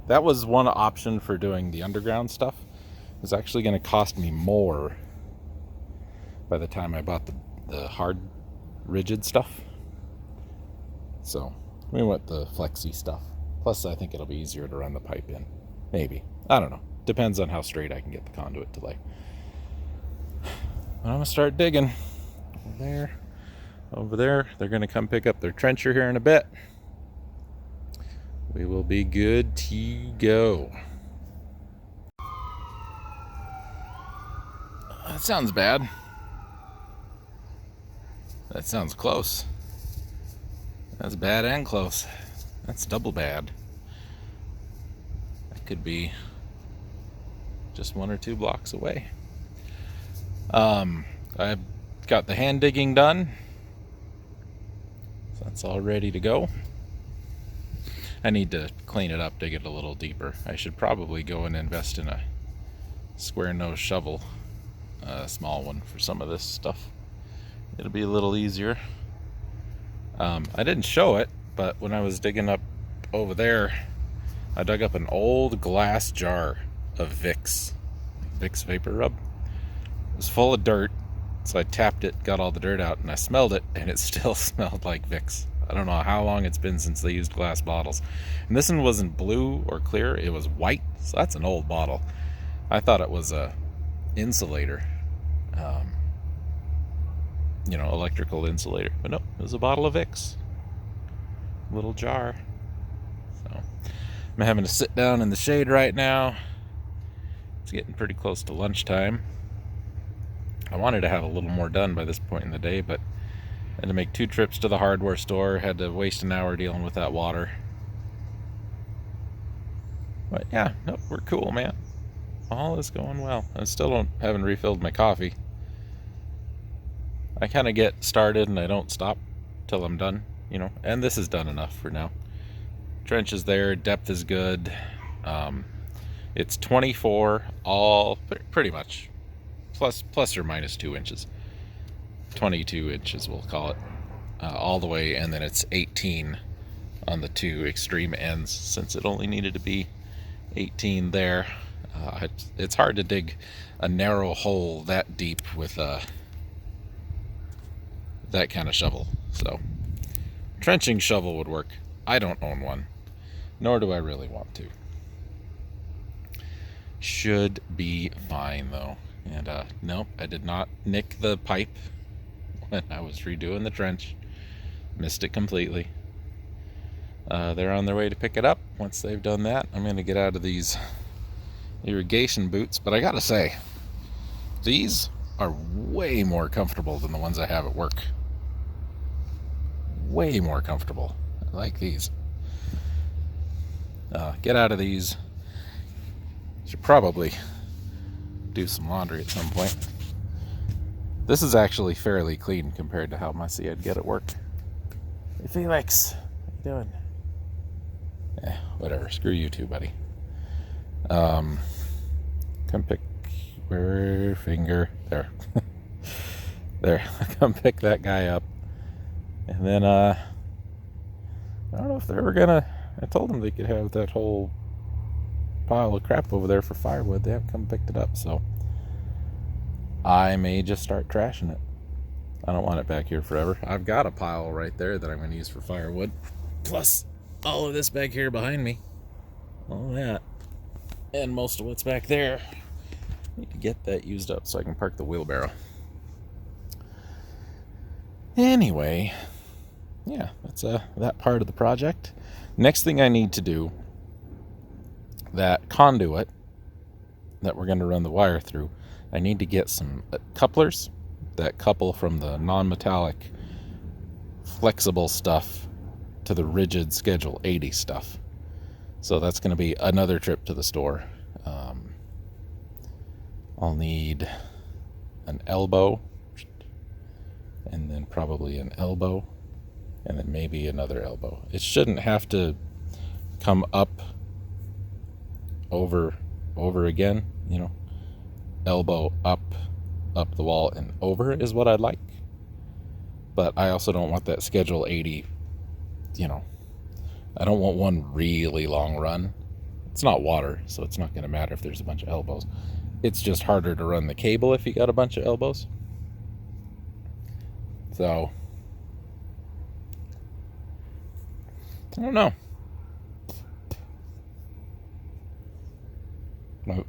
That was one option for doing the underground stuff. It was actually going to cost me more by the time I bought the hard, rigid stuff. So we went the flexi stuff. Plus, I think it'll be easier to run the pipe in. Maybe. I don't know. Depends on how straight I can get the conduit to lay. I'm going to start digging. Over there. Over there. They're going to come pick up their trencher here in a bit. We will be good to go. That sounds bad. That sounds close. That's bad and close. That's double bad. That could be just 1 or 2 blocks away. I've got the hand digging done. So that's all ready to go. I need to clean it up, dig it a little deeper. I should probably go and invest in a square nose shovel, a small one for some of this stuff. It'll be a little easier. I didn't show it, but when I was digging up over there, I dug up an old glass jar of Vicks Vapor Rub. It was full of dirt, so I tapped it, got all the dirt out, and I smelled it, and it still smelled like Vicks. I don't know how long it's been since they used glass bottles. And this one wasn't blue or clear, it was white, so that's an old bottle. I thought it was a insulator, electrical insulator, but no, it was a bottle of Vicks. Little jar. So I'm having to sit down in the shade right now. It's getting pretty close to lunchtime. I wanted to have a little more done by this point in the day, but I had to make 2 trips to the hardware store, had to waste an hour dealing with that water. But yeah, nope, we're cool, man. All is going well. I still haven't refilled my coffee. I kind of get started and I don't stop till I'm done, and this is done enough for now. Trench is there, depth is good. It's 24 all pretty much, plus or minus 2 inches. 22 inches we'll call it, all the way, and then it's 18 on the two extreme ends, since it only needed to be 18 there. It's hard to dig a narrow hole that deep with that kind of shovel. So trenching shovel would work. I don't own one, nor do I really want to. Should be fine though. And nope, I did not nick the pipe when I was redoing the trench. Missed it completely. They're on their way to pick it up. Once they've done that, I'm going to get out of these irrigation boots. But I gotta say, these are way more comfortable than the ones I have at work. Way more comfortable. I like these. Get out of these. Should probably do some laundry at some point. This is actually fairly clean compared to how messy I'd get at work. Hey Felix, what are you doing? Whatever, screw you too, buddy. Come pick where finger there. There, come pick that guy up. And then I don't know if they're ever gonna, I told them they could have that whole pile of crap over there for firewood. They haven't come and picked it up, so I may just start trashing it. I don't want it back here forever. I've got a pile right there that I'm going to use for firewood, plus all of this back here behind me, all that, and most of what's back there. I need to get that used up so I can park the wheelbarrow. Anyway, yeah, that's that part of the project. Next thing I need to do, that conduit that we're going to run the wire through, I need to get some couplers that couple from the non-metallic flexible stuff to the rigid Schedule 80 stuff. So that's going to be another trip to the store. I'll need an elbow, and then probably an elbow, and then maybe another elbow. It shouldn't have to come up over again, you know. Elbow up the wall and over is what I'd like. But I also don't want that Schedule 80, you know. I don't want one really long run. It's not water, so it's not going to matter if there's a bunch of elbows. It's just harder to run the cable if you got a bunch of elbows. So I don't know.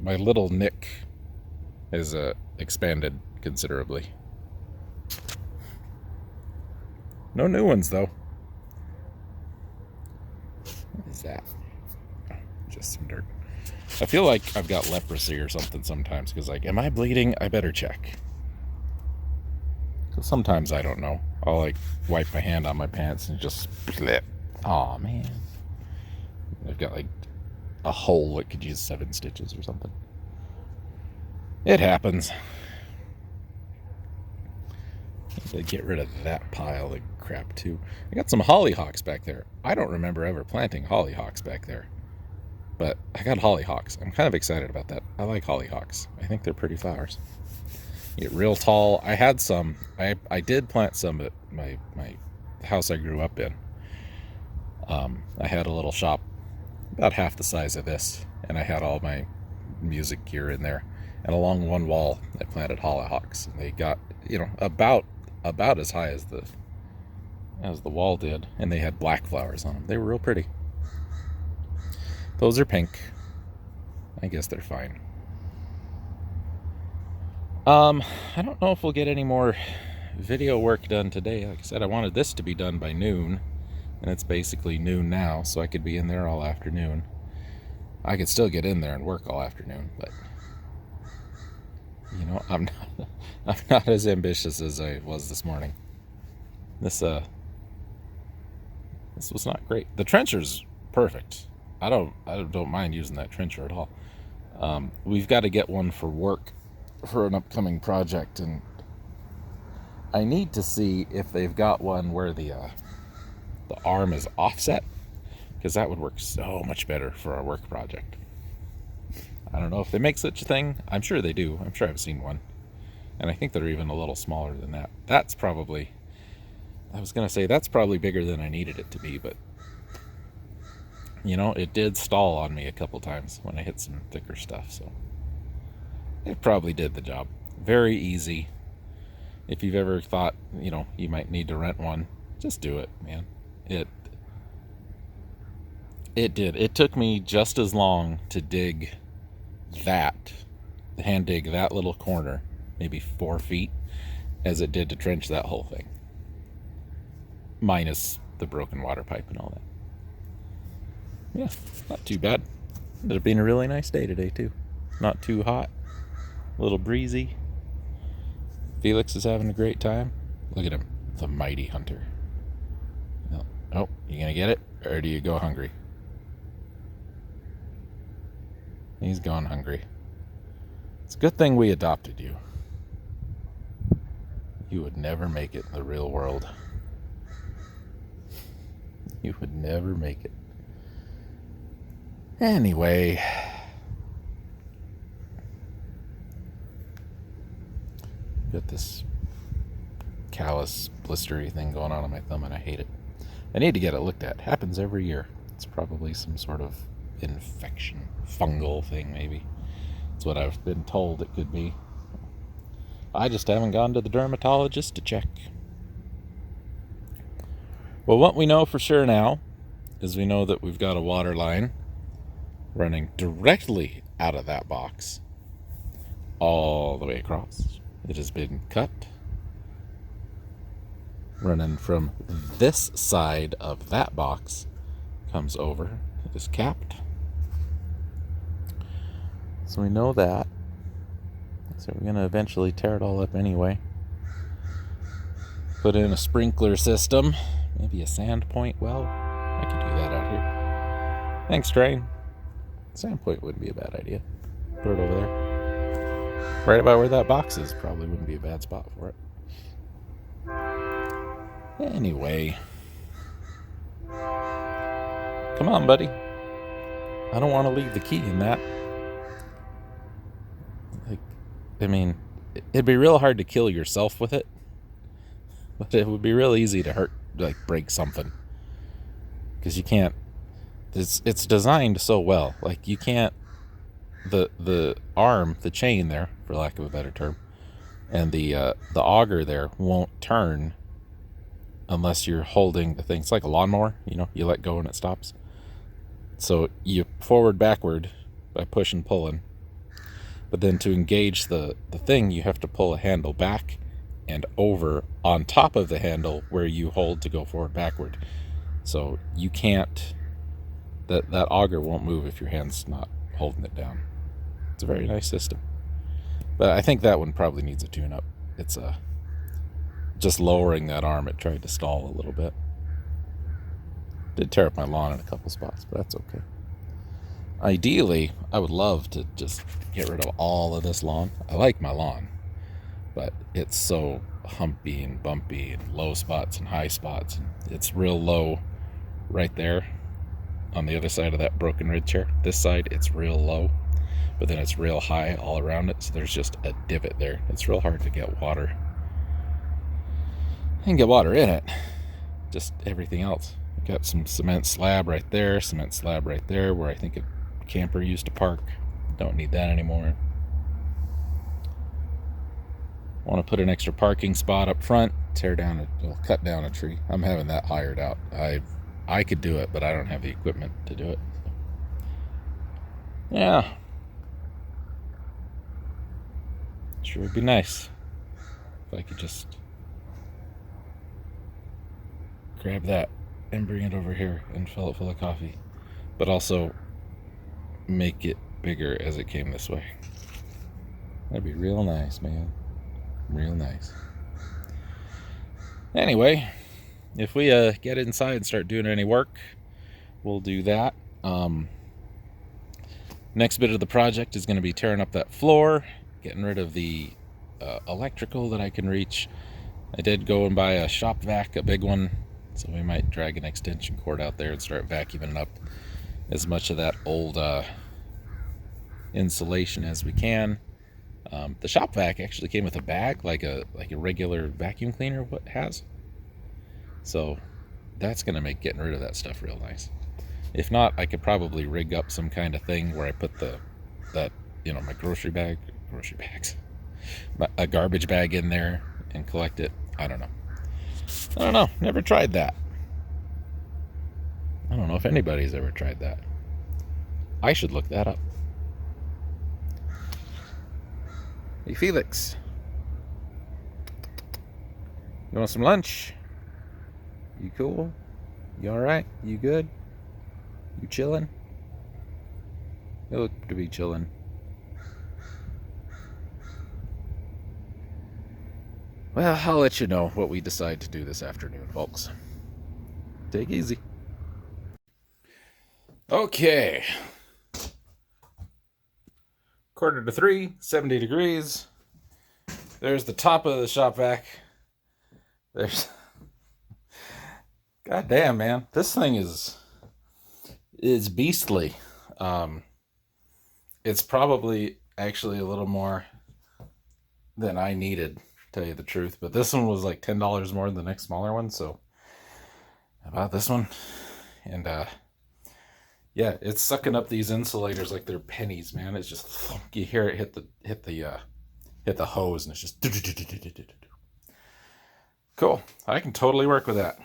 My little nick has expanded considerably. No new ones though. What is that? Oh, just some dirt. I feel like I've got leprosy or something sometimes, because like, am I bleeding? I better check. Because sometimes I don't know. I'll like wipe my hand on my pants and just split. Aw, man. I've got like a hole that could use 7 stitches or something. It happens. To get rid of that pile of crap too. I got some hollyhocks back there. I don't remember ever planting hollyhocks back there, but I got hollyhocks. I'm kind of excited about that. I like hollyhocks. I think they're pretty flowers. You get real tall. I had some. I did plant some at my house I grew up in. I had a little shop about half the size of this, and I had all my music gear in there. And along one wall, I planted hollyhocks, and they got, you know, about as high as the wall did, and they had black flowers on them. They were real pretty. Those are pink. I guess they're fine. I don't know if we'll get any more video work done today. Like I said, I wanted this to be done by noon, and it's basically noon now, so I could be in there all afternoon. I could still get in there and work all afternoon, but you know, I'm not as ambitious as I was this morning. This was not great. The trencher's perfect. I don't mind using that trencher at all. We've got to get one for work for an upcoming project, and I need to see if they've got one where the arm is offset, because that would work so much better for our work project. I don't know if they make such a thing. I'm sure they do. I'm sure I've seen one. And I think they're even a little smaller than that. That's probably, I was going to say, that's probably bigger than I needed it to be, but you know, it did stall on me a couple times when I hit some thicker stuff, so it probably did the job. Very easy. If you've ever thought, you know, you might need to rent one, just do it, man. It did. It took me just as long to dig that, hand dig that little corner, maybe 4 feet, as it did to trench that whole thing. Minus the broken water pipe and all that. Yeah, not too bad. Ended up being a really nice day today, too. Not too hot. A little breezy. Felix is having a great time. Look at him, the mighty hunter. Oh, you gonna get it? Or do you go hungry? He's gone hungry. It's a good thing we adopted you. You would never make it in the real world. You would never make it. Anyway, got this callus blistery thing going on my thumb and I hate it. I need to get it looked at. Happens every year. It's probably some sort of infection, fungal thing maybe. That's what I've been told it could be. I just haven't gone to the dermatologist to check. Well, what we know for sure now is we know that we've got a water line running directly out of that box all the way across. It has been cut, running from this side of that box, comes over, it is capped. So we know that. So we're going to eventually tear it all up anyway. Put in a sprinkler system, maybe a sand point well. I could do that out here. Thanks, train. Sand point wouldn't be a bad idea. Put it over there. Right about where that box is. Probably wouldn't be a bad spot for it. Anyway. Come on, buddy. I don't want to leave the key in that. I mean, it'd be real hard to kill yourself with it. But it would be real easy to hurt, like break something. Because you can't. It's designed so well. Like you can't, the arm, the chain there, for lack of a better term, and the auger there won't turn unless you're holding the thing. It's like a lawnmower, you know, you let go and it stops. So you forward, backward by push and pulling. But then to engage the thing, you have to pull a handle back and over on top of the handle where you hold to go forward, backward. So you can't. That auger won't move if your hand's not holding it down. It's a very nice system. But I think that one probably needs a tune-up. It's just lowering that arm, it tried to stall a little bit. Did tear up my lawn in a couple spots, but that's okay. Ideally, I would love to just get rid of all of this lawn. I like my lawn, but it's so humpy and bumpy and low spots and high spots. And it's real low right there on the other side of that broken red chair. This side, it's real low, but then it's real high all around it, so there's just a divot there. It's real hard to get water. I can get water in it, just everything else. I've got some cement slab right there, cement slab right there where I think a camper used to park. Don't need that anymore. Want to put an extra parking spot up front, cut down a tree. I'm having that hired out. I could do it, but I don't have the equipment to do it. Yeah. Sure would be nice if I could just grab that and bring it over here and fill it full of coffee. But also make it bigger as it came this way. That'd be real nice, man. Real nice. Anyway, if we get inside and start doing any work, we'll do that. Next bit of the project is going to be tearing up that floor, getting rid of the electrical that I can reach. I did go and buy a shop vac, a big one, so we might drag an extension cord out there and start vacuuming up as much of that old insulation as we can. The shop vac actually came with a bag, like a regular vacuum cleaner has. So that's gonna make getting rid of that stuff real nice. If not, I could probably rig up some kind of thing where I put my grocery bags, a garbage bag in there and collect it. I don't know. Never tried that. I don't know if anybody's ever tried that. I should look that up. Hey, Felix. You want some lunch? You cool? You alright? You good? You chilling? You look to be chilling. Well, I'll let you know what we decide to do this afternoon, folks. Take it easy. Okay. 2:45, 70 degrees. There's the top of the shop vac. There's... God damn, man. This thing is beastly. It's probably actually a little more than I needed, to tell you the truth. But this one was like $10 more than the next smaller one, so I bought this one. And yeah, it's sucking up these insulators like they're pennies, man. It's just, you hear it hit the hose, and it's just cool. I can totally work with that.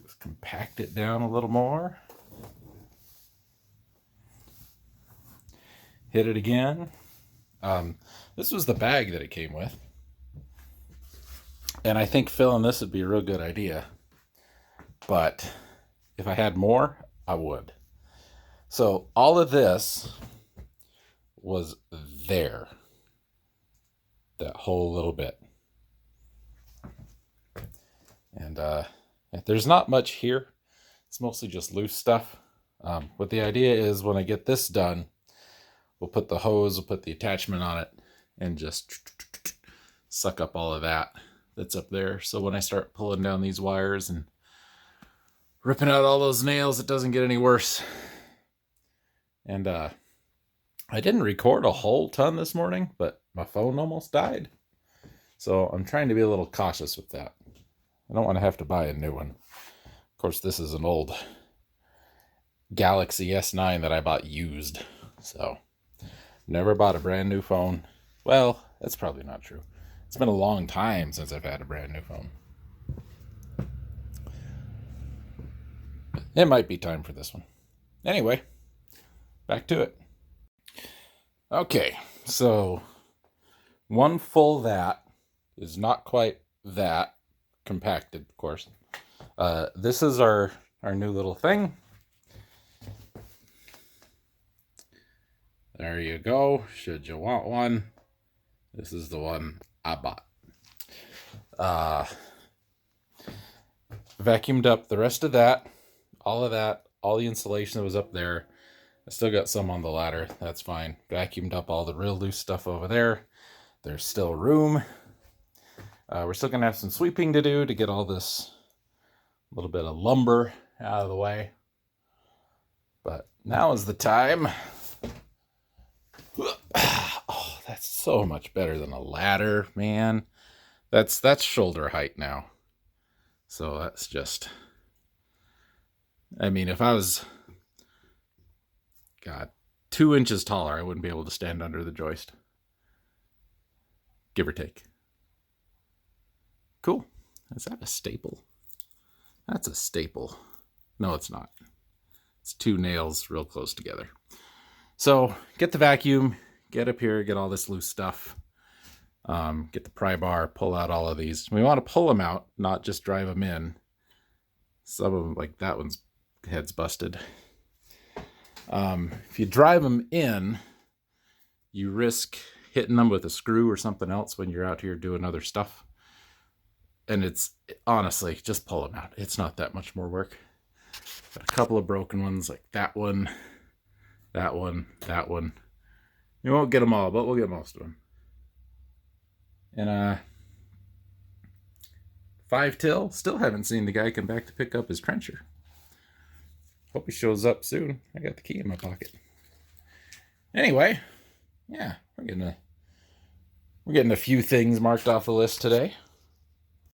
Just compact it down a little more. Hit it again. This was the bag that it came with, and I think filling this would be a real good idea. But if I had more, I would. So all of this was there. That whole little bit. And there's not much here. It's mostly just loose stuff. But the idea is when I get this done, we'll put the hose, we'll put the attachment on it, and just suck up all of that that's up there. So when I start pulling down these wires and ripping out all those nails, it doesn't get any worse. And I didn't record a whole ton this morning, but my phone almost died. So I'm trying to be a little cautious with that. I don't want to have to buy a new one. Of course, this is an old Galaxy S9 that I bought used. So never bought a brand new phone. Well, that's probably not true. It's been a long time since I've had a brand new phone. It might be time for this one. Anyway, back to it. Okay, so one full that is not quite that compacted, of course. This is our new little thing. There you go, should you want one. This is the one I bought. Vacuumed up the rest of that, all the insulation that was up there. I still got some on the ladder, that's fine. Vacuumed up all the real loose stuff over there. There's still room. We're still gonna have some sweeping to do to get all this little bit of lumber out of the way. But now is the time. Oh, that's so much better than a ladder, man. That's shoulder height now. So that's just, I mean, if I was, God, 2 inches taller, I wouldn't be able to stand under the joist. Give or take. Cool. Is that a staple? That's a staple. No, it's not. It's 2 nails real close together. So get the vacuum, get up here, get all this loose stuff. Get the pry bar, pull out all of these. We want to pull them out, not just drive them in. Some of them, like that one's head's busted. If you drive them in, you risk hitting them with a screw or something else when you're out here doing other stuff. And it's, honestly, just pull them out. It's not that much more work. Got a couple of broken ones, like that one, that one, that one. We won't get them all, but we'll get most of them. And 5 till, still haven't seen the guy come back to pick up his trencher. Hope he shows up soon. I got the key in my pocket. Anyway, yeah, we're getting a few things marked off the list today.